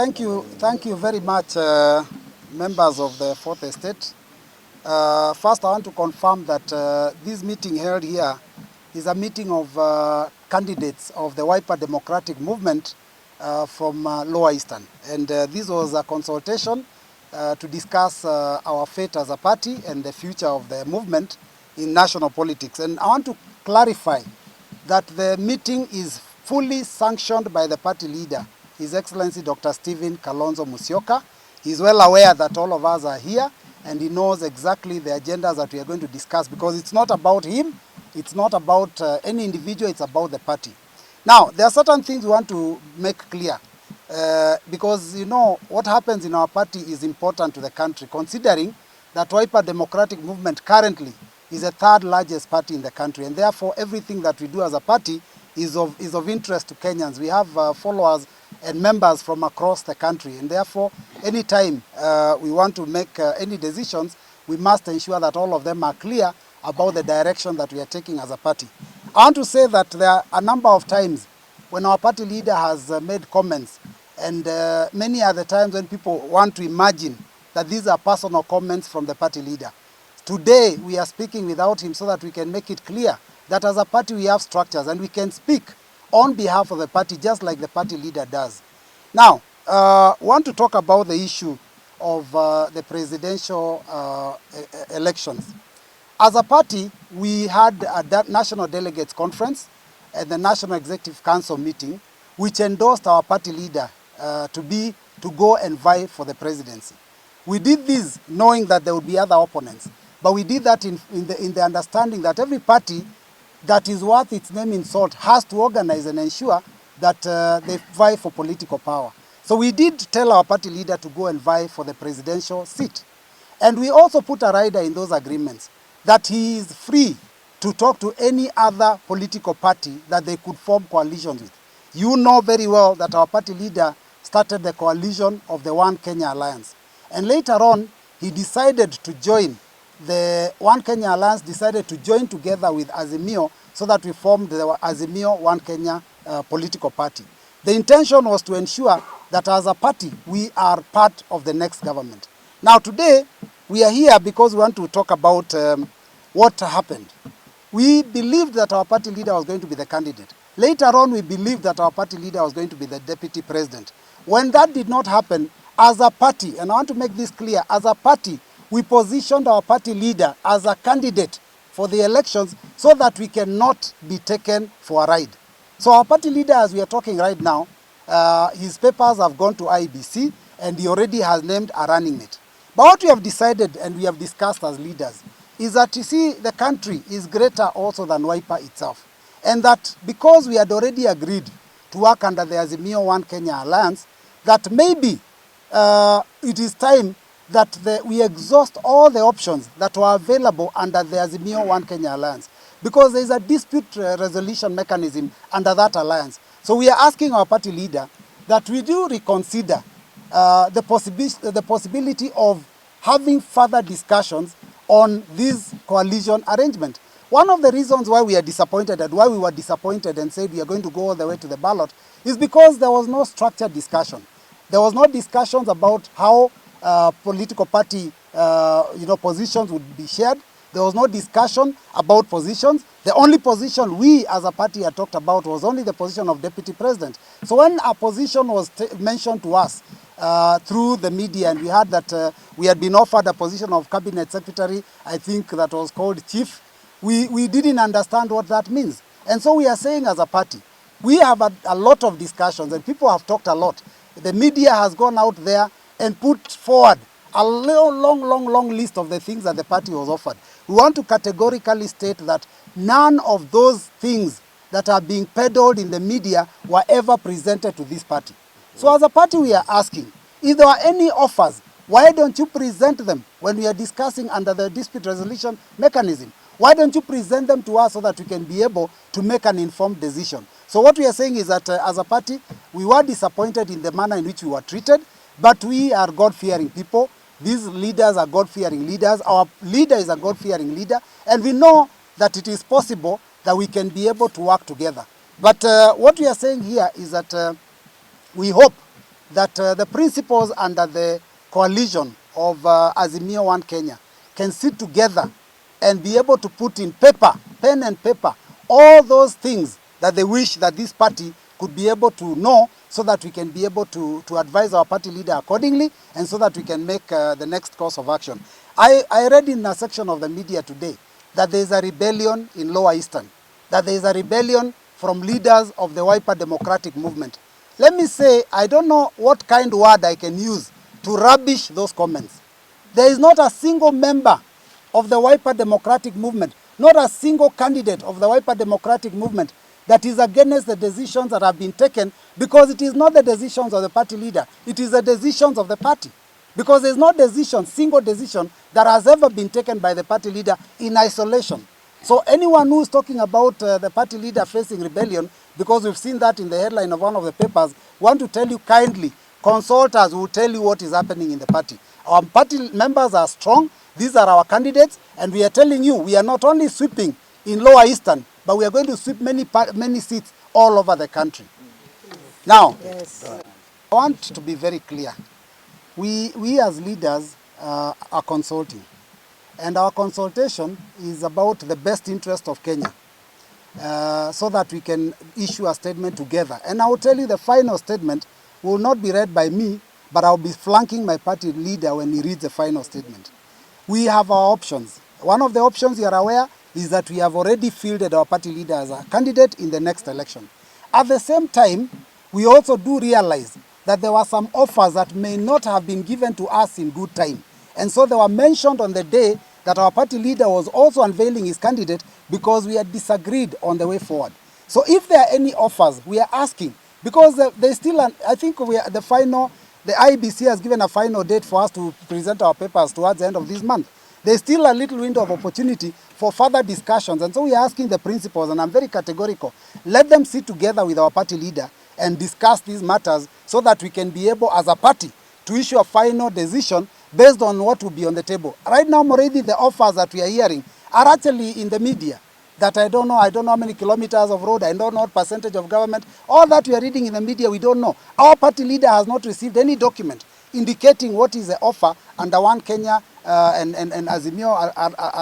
Thank you very much, members of the Fourth Estate. First, I want to confirm that this meeting held here is a meeting of candidates of the Wiper Democratic Movement from Lower Eastern. And this was a consultation to discuss our fate as a party and the future of the movement in national politics. And I want to clarify that the meeting is fully sanctioned by the party leader, His Excellency Dr. Stephen Kalonzo Musyoka. He's well aware that all of us are here, and he knows exactly the agendas that we are going to discuss, because it's not about him, it's not about any individual, it's about the party. Now, there are certain things we want to make clear, because you know what happens in our party is important to the country, considering that Wiper Democratic Movement currently is the third largest party in the country, and therefore everything that we do as a party is of interest to Kenyans. We have followers and members from across the country, and therefore anytime we want to make any decisions, we must ensure that all of them are clear about the direction that we are taking as a party. I want to say that there are a number of times when our party leader has made comments, and many are the times when people want to imagine that these are personal comments from the party leader. Today we are speaking without him so that we can make it clear that as a party we have structures and we can speak on behalf of the party just like the party leader does. Now, I want to talk about the issue of the presidential elections. As a party, we had a National Delegates Conference and the National Executive Council meeting, which endorsed our party leader to go and vie for the presidency. We did this knowing that there would be other opponents, but we did that in the understanding that every party that is worth its name in salt has to organize and ensure that they vie for political power. So we did tell our party leader to go and vie for the presidential seat. And we also put a rider in those agreements that he is free to talk to any other political party that they could form coalitions with. You know very well that our party leader started the coalition of the One Kenya Alliance. And later on, he decided to join the One Kenya Alliance, decided to join together with Azimio so that we formed the Azimio One Kenya political party. The intention was to ensure that as a party, we are part of the next government. Now today, we are here because we want to talk about what happened. We believed that our party leader was going to be the candidate. Later on, we believed that our party leader was going to be the deputy president. When that did not happen, as a party, and I want to make this clear, as a party, we positioned our party leader as a candidate for the elections so that we cannot be taken for a ride. So our party leader, as we are talking right now, his papers have gone to IEBC and he already has named a running mate. But what we have decided and we have discussed as leaders is that, you see, the country is greater also than Wiper itself. And that because we had already agreed to work under the Azimio One Kenya Alliance, that maybe it is time that we exhaust all the options that were available under the Azimio One Kenya Alliance, because there is a dispute resolution mechanism under that alliance. So we are asking our party leader that we do reconsider the possibility of having further discussions on this coalition arrangement. One of the reasons why we are disappointed and why we were disappointed and said we are going to go all the way to the ballot is because there was no structured discussion. There was no discussions about how political party positions would be shared. There was no discussion about positions. The only position we as a party had talked about was only the position of deputy president. So when a position was mentioned to us through the media, and we heard that we had been offered a position of cabinet secretary, I think that was called chief, we didn't understand what that means. And so we are saying as a party, we have a lot of discussions and people have talked a lot. The media has gone out there and put forward a long list of the things that the party was offered. We want to categorically state that none of those things that are being peddled in the media were ever presented to this party. So as a party, we are asking, if there are any offers, why don't you present them when we are discussing under the dispute resolution mechanism? Why don't you present them to us so that we can be able to make an informed decision? So what we are saying is that as a party, we were disappointed in the manner in which we were treated, but we are God-fearing people. These leaders are God-fearing leaders. Our leader is a God-fearing leader. And we know that it is possible that we can be able to work together. But what we are saying here is that we hope that the principals under the coalition of Azimio One Kenya can sit together and be able to put in paper, pen and paper, all those things that they wish that this party could be able to know, so that we can be able to advise our party leader accordingly, and so that we can make the next course of action. I read in a section of the media today that there is a rebellion in Lower Eastern, that there is a rebellion from leaders of the Wiper Democratic Movement. Let me say, I don't know what kind of word I can use to rubbish those comments. There is not a single member of the Wiper Democratic Movement, not a single candidate of the Wiper Democratic Movement that is against the decisions that have been taken, because it is not the decisions of the party leader, it is the decisions of the party. Because there is no decision, single decision, that has ever been taken by the party leader in isolation. So anyone who is talking about the party leader facing rebellion, because we've seen that in the headline of one of the papers, want to tell you kindly, consult us, who will tell you what is happening in the party. Our party members are strong, these are our candidates, and we are telling you, we are not only sweeping in Lower Eastern, but we are going to sweep many seats all over the country. Now, yes. I want to be very clear. We as leaders are consulting, and our consultation is about the best interest of Kenya, so that we can issue a statement together. And I will tell you, the final statement will not be read by me, but I will be flanking my party leader when he reads the final statement. We have our options. One of the options, you are aware, is that we have already fielded our party leader as a candidate in the next election. At the same time, we also do realize that there were some offers that may not have been given to us in good time. And so they were mentioned on the day that our party leader was also unveiling his candidate, because we had disagreed on the way forward. So if there are any offers, we are asking, because there's still, I think the IEBC has given a final date for us to present our papers towards the end of this month. There's still a little window of opportunity for further discussions. And so we are asking the principals, and I'm very categorical, let them sit together with our party leader and discuss these matters, so that we can be able, as a party, to issue a final decision based on what will be on the table. Right now, already the offers that we are hearing are actually in the media, that I don't know how many kilometers of road, I don't know what percentage of government, all that we are reading in the media, we don't know. Our party leader has not received any document indicating what is the offer under One Kenya and Azimio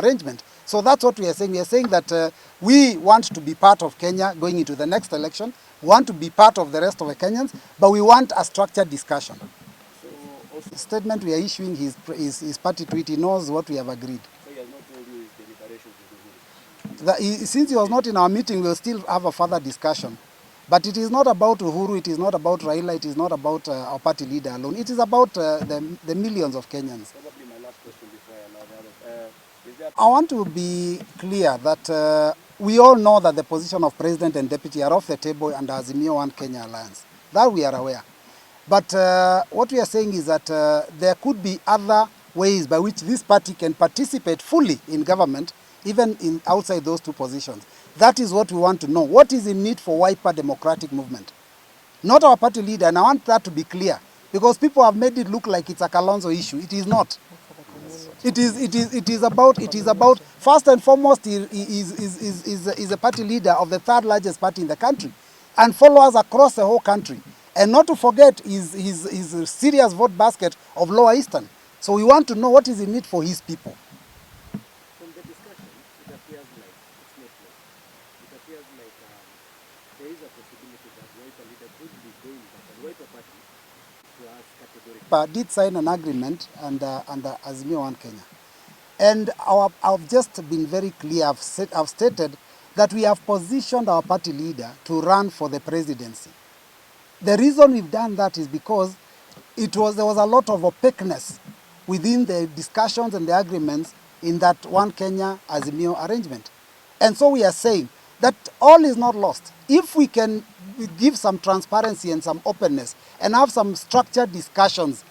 arrangement. So that's what we are saying. We are saying that we want to be part of Kenya going into the next election, want to be part of the rest of the Kenyans, but we want a structured discussion. So the statement we are issuing, his party tweet, he knows what we have agreed. So he has not told you his deliberations? Since he was not in our meeting, we will still have a further discussion. But it is not about Uhuru, it is not about Raila, it is not about our party leader alone. It is about the millions of Kenyans. Probably my last question before I allow the others. I want to be clear that we all know that the position of President and Deputy are off the table under Azimio One Kenya Alliance. That we are aware. But what we are saying is that there could be other ways by which this party can participate fully in government, even outside those two positions. That is what we want to know. What is in need for Wiper Democratic Movement? Not our party leader, and I want that to be clear, because people have made it look like it's a Kalonzo issue. It is not. It is about first and foremost, he is a party leader of the third largest party in the country, and followers across the whole country. And not to forget his serious vote basket of Lower Eastern. So we want to know what is in need for his people. From the discussion, it appears like it's not close. It appears like there is a possibility that Wiper leader could be going back, and Wiper party to ask categorically. But did sign an agreement under Azimio One Kenya. And I've just been very clear, I've stated that we have positioned our party leader to run for the presidency. The reason we've done that is because there was a lot of opaqueness within the discussions and the agreements in that One Kenya Azimio arrangement. And so we are saying that all is not lost. If we can give some transparency and some openness and have some structured discussions,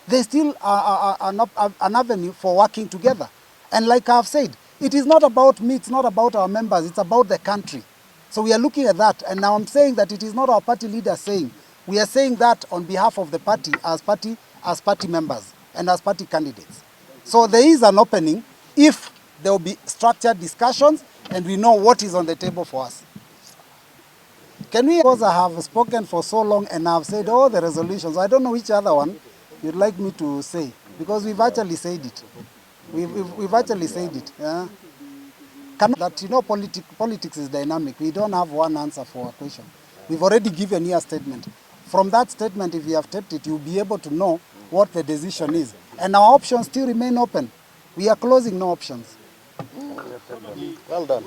there's still an avenue for working together. And like I've said, it is not about me, it's not about our members, it's about the country. So we are looking at that, and now I'm saying that it is not our party leader saying. We are saying that on behalf of the party as party members and as party candidates. So there is an opening if there will be structured discussions and we know what is on the table for us. Can we, because I have spoken for so long and I've said all the resolutions, I don't know which other one you'd like me to say, because we've actually said it. We've actually said it. Yeah? That, you know, politics is dynamic. We don't have one answer for a question. We've already given you a statement. From that statement, if you have tapped it, you'll be able to know what the decision is. And our options still remain open. We are closing no options. Well done.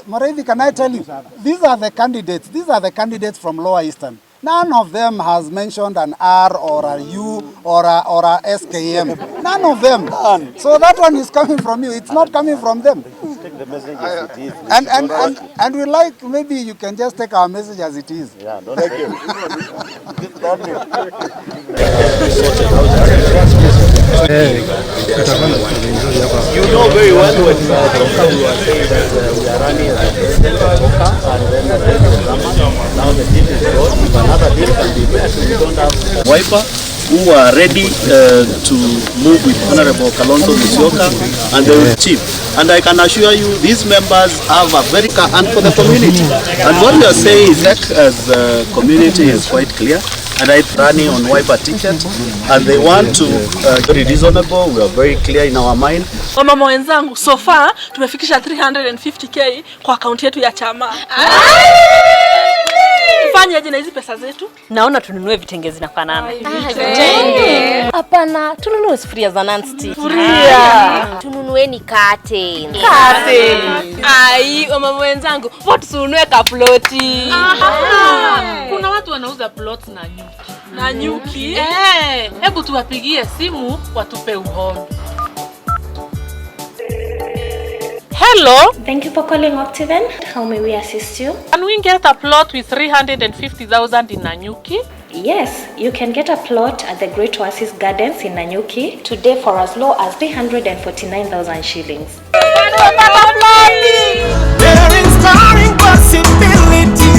Marevi, can I tell you, these are the candidates. These are the candidates from Lower Eastern. None of them has mentioned an R or a U or a SKM. None of them. None. So that one is coming from you. It's not coming from them. Take the message as it is. And we like, maybe you can just take our message as it is. Yeah, don't take it. You know very well when we are saying that we are running as a president and then the drama. Now the deal is gone. If another deal can be made, we don't have Wiper who are ready to move with Honorable Kalonzo and they will achieve. And I can assure you, these members have a very and for the community. And what we are saying is that as a community is quite clear. And I'm running on Wiper ticket, and they want to very reasonable. We are very clear in our mind. Mama wenzangu, so far tumefikisha 350k kwa akaunti yetu ya chama. Tufanye aje na hizi pesa zetu? Naona tununue vitenge zinafanana. Vitenge. Hapana, tununue sufuria za non-stick. Sufuria. Tununueni kate. Kate. Ai, mama wenzangu, what tununue kaploti. Kuna watu wanauza plots na nyuki. Na nyuki? Hebu tuwapigie simu watupe uhondo. Hello. Thank you for calling Octaven. How may we assist you? Can we get a plot with 350,000 in Nanyuki? Yes, you can get a plot at the Great Oasis Gardens in Nanyuki today for as low as 349,000 shillings. There is inspiring possibility.